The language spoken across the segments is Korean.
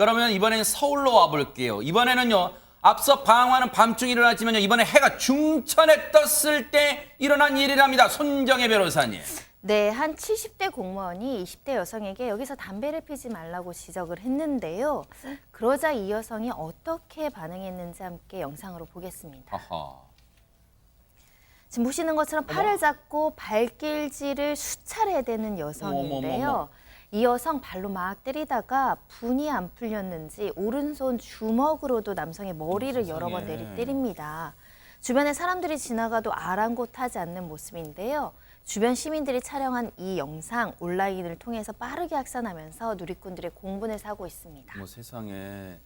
그러면 이번에는 서울로 와볼게요. 이번에는요. 앞서 방화는 밤중에 일어났지만요. 이번에 해가 중천에 떴을 때 일어난 일이랍니다. 손정혜 변호사님. 네, 한 70대 공무원이 20대 여성에게 여기서 담배를 피지 말라고 지적을 했는데요. 그러자 이 여성이 어떻게 반응했는지 함께 영상으로 보겠습니다. 아하. 지금 보시는 것처럼 팔을 잡고 발길질을 수차례 대는 여성인데요. 어머머머. 이 여성 발로 막 때리다가 분이 안 풀렸는지 오른손 주먹으로도 남성의 머리를 여러 번 때립니다. 주변에 사람들이 지나가도 아랑곳하지 않는 모습인데요. 주변 시민들이 촬영한 이 영상 온라인을 통해서 빠르게 확산하면서 누리꾼들의 공분을 사고 있습니다. 뭐 세상에.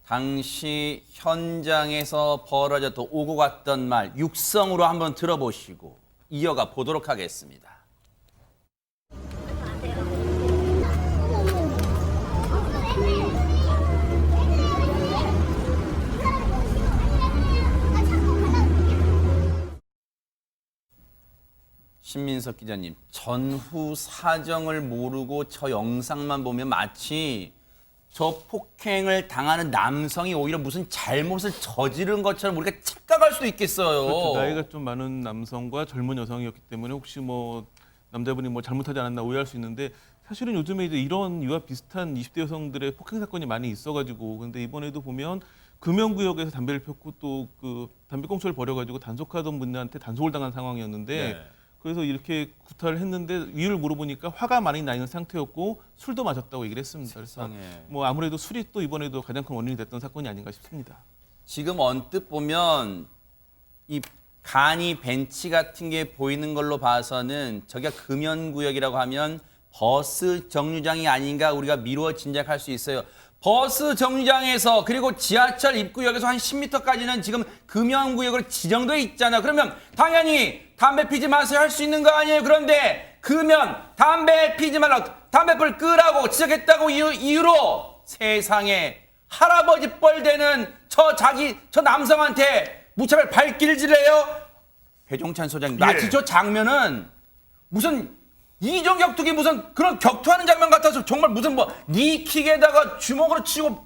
당시 현장에서 벌어졌던 오고 갔던 말 육성으로 한번 들어보시고 이어가 보도록 하겠습니다. 신민석 기자님, 전후 사정을 모르고 저 영상만 보면 마치 저 폭행을 당하는 남성이 오히려 무슨 잘못을 저지른 것처럼 우리가 착각할 수도 있겠어요. 그렇죠. 나이가 좀 많은 남성과 젊은 여성이었기 때문에 혹시 뭐 남자분이 뭐 잘못하지 않았나 오해할 수 있는데 사실은 요즘에 이제 이런 이와 비슷한 20대 여성들의 폭행 사건이 많이 있어가지고 근데 이번에도 보면 금연구역에서 담배를 폈고 또 그 담배 꽁초를 버려가지고 단속하던 분들한테 단속을 당한 상황이었는데 네. 그래서 이렇게 구타를 했는데 이유를 물어보니까 화가 많이 나 있는 상태였고 술도 마셨다고 얘기를 했습니다. 그래서 뭐 아무래도 술이 또 이번에도 가장 큰 원인이 됐던 사건이 아닌가 싶습니다. 지금 언뜻 보면 이 간이 벤치 같은 게 보이는 걸로 봐서는 저기가 금연구역이라고 하면 버스 정류장이 아닌가 우리가 미루어 짐작할 수 있어요. 버스 정류장에서 그리고 지하철 입구역에서 한 10m까지는 지금 금연구역으로 지정돼 있잖아요. 그러면 당연히 담배 피지 마세요 할 수 있는 거 아니에요. 그런데 금연, 담배 피지 말라고 담배불 끄라고 지적했다고 이유로 세상에 할아버지 뻘되는 저 남성한테 무차별 발길질을 해요. 배종찬 소장님, 마치 저 장면은 무슨 이종 격투기 무슨 그런 격투하는 장면 같아서 정말 무슨 뭐 니킥에다가 주먹으로 치고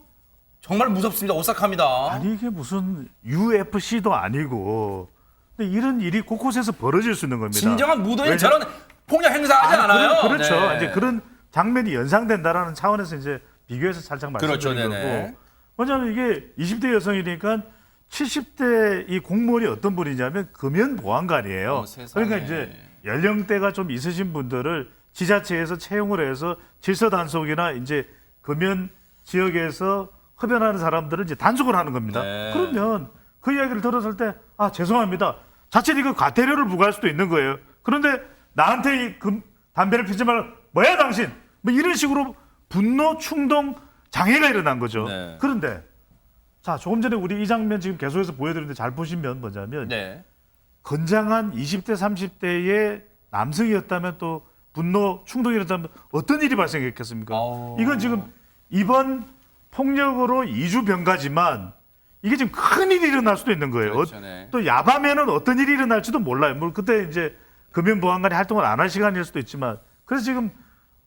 정말 무섭습니다. 오싹합니다. 아니 이게 무슨 UFC도 아니고 근데 이런 일이 곳곳에서 벌어질 수 있는 겁니다. 진정한 무도인 저런 폭력 행사하지 않아요. 그렇죠. 네. 이제 그런 장면이 연상된다라는 차원에서 이제 비교해서 살짝 그렇죠, 말씀드린 네네. 거고. 왜냐하면 이게 20대 여성이니까 70대 이 공무원이 어떤 분이냐면 금연보안관이에요. 세상에. 그러니까 이제 연령대가 좀 있으신 분들을 지자체에서 채용을 해서 질서 단속이나 이제 금연 지역에서 흡연하는 사람들을 이제 단속을 하는 겁니다. 네. 그러면 그 이야기를 들었을 때 아 죄송합니다. 자칫 이거 과태료를 부과할 수도 있는 거예요. 그런데 나한테 이 담배를 피지 말라 뭐야 당신 뭐 이런 식으로 분노 충동 장애가 일어난 거죠. 네. 그런데 자 조금 전에 우리 이 장면 지금 계속해서 보여드리는데 잘 보시면 뭐냐면 네. 건장한 20대 30대의 남성이었다면 또 분노 충동이 일어났다면 어떤 일이 발생했겠습니까? 이건 지금 이번 폭력으로 2주 병가지만 이게 지금 큰 일이 일어날 수도 있는 거예요. 그렇죠, 네. 또 야밤에는 어떤 일이 일어날지도 몰라요. 뭐 그때 이제 금연보안관이 활동을 안 할 시간일 수도 있지만 그래서 지금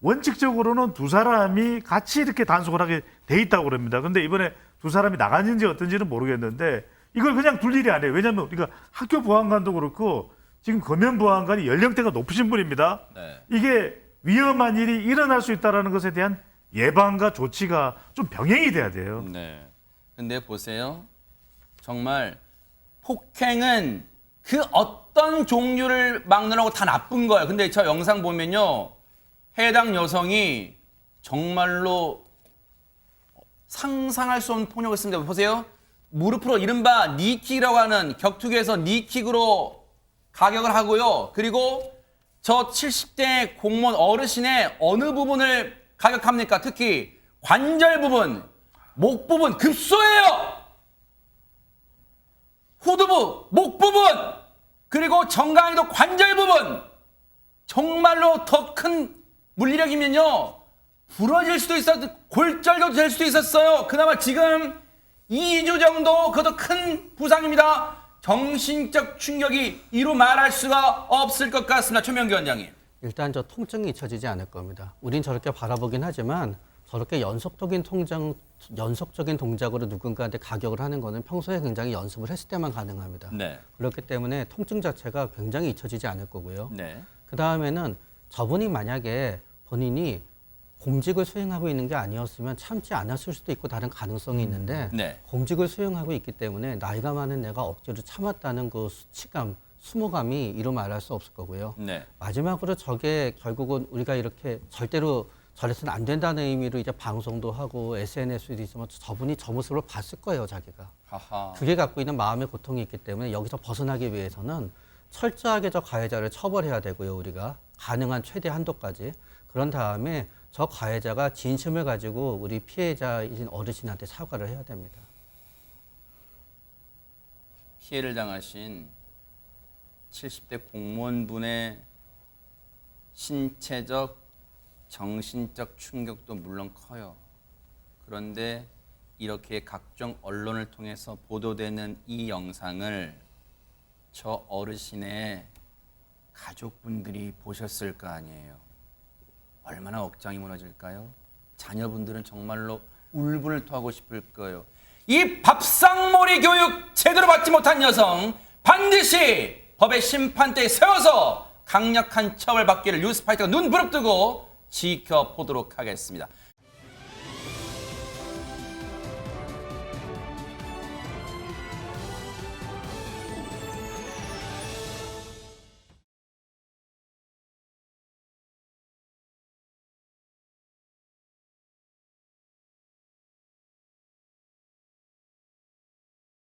원칙적으로는 두 사람이 같이 이렇게 단속을 하게 돼 있다고 그럽니다. 그런데 이번에 두 사람이 나갔는지 어떤지는 모르겠는데 이걸 그냥 둘 일이 아니에요. 왜냐하면 우리가 학교 보안관도 그렇고 지금 금연보안관이 연령대가 높으신 분입니다. 네. 이게 위험한 일이 일어날 수 있다는 것에 대한 예방과 조치가 좀 병행이 돼야 돼요. 네. 근데 보세요. 정말 폭행은 그 어떤 종류를 막느라고 다 나쁜 거예요. 근데 저 영상 보면요. 해당 여성이 정말로 상상할 수 없는 폭력을 했습니다. 보세요. 무릎으로 이른바 니킥이라고 하는 격투기에서 니킥으로 가격을 하고요. 그리고 저 70대 공무원 어르신의 어느 부분을 가격합니까? 특히 관절 부분, 목 부분 급소예요. 후두부, 목 부분, 그리고 정강이도 관절 부분. 정말로 더 큰 물리력이면요. 부러질 수도 있었고 골절도 될 수도 있었어요. 그나마 지금 2주 정도 그것도 큰 부상입니다. 정신적 충격이 이루 말할 수가 없을 것 같습니다. 최명기 원장님. 일단 저 통증이 잊혀지지 않을 겁니다. 우린 저렇게 바라보긴 하지만 저렇게 연속적인 동작으로 누군가한테 가격을 하는 거는 평소에 굉장히 연습을 했을 때만 가능합니다. 네. 그렇기 때문에 통증 자체가 굉장히 잊혀지지 않을 거고요. 네. 그 다음에는 저분이 만약에 본인이 공직을 수행하고 있는 게 아니었으면 참지 않았을 수도 있고 다른 가능성이 있는데 네. 공직을 수행하고 있기 때문에 나이가 많은 내가 억지로 참았다는 그 수치감, 수모감이 이루 말할 수 없을 거고요. 네. 마지막으로 저게 결국은 우리가 이렇게 절대로 저래서는 안 된다는 의미로 이제 방송도 하고 SNS도 있으면 저분이 저 모습을 봤을 거예요, 자기가. 하하. 그게 갖고 있는 마음의 고통이 있기 때문에 여기서 벗어나기 위해서는 철저하게 저 가해자를 처벌해야 되고요, 우리가. 가능한 최대 한도까지. 그런 다음에 저 가해자가 진심을 가지고 우리 피해자이신 어르신한테 사과를 해야 됩니다. 피해를 당하신 70대 공무원분의 신체적, 정신적 충격도 물론 커요. 그런데 이렇게 각종 언론을 통해서 보도되는 이 영상을 저 어르신의 가족분들이 보셨을 거 아니에요. 얼마나 억장이 무너질까요? 자녀분들은 정말로 울분을 토하고 싶을 거예요. 이 밥상머리 교육 제대로 받지 못한 여성 반드시 법의 심판대에 세워서 강력한 처벌받기를 뉴스파이터가 눈 부릅뜨고 지켜보도록 하겠습니다.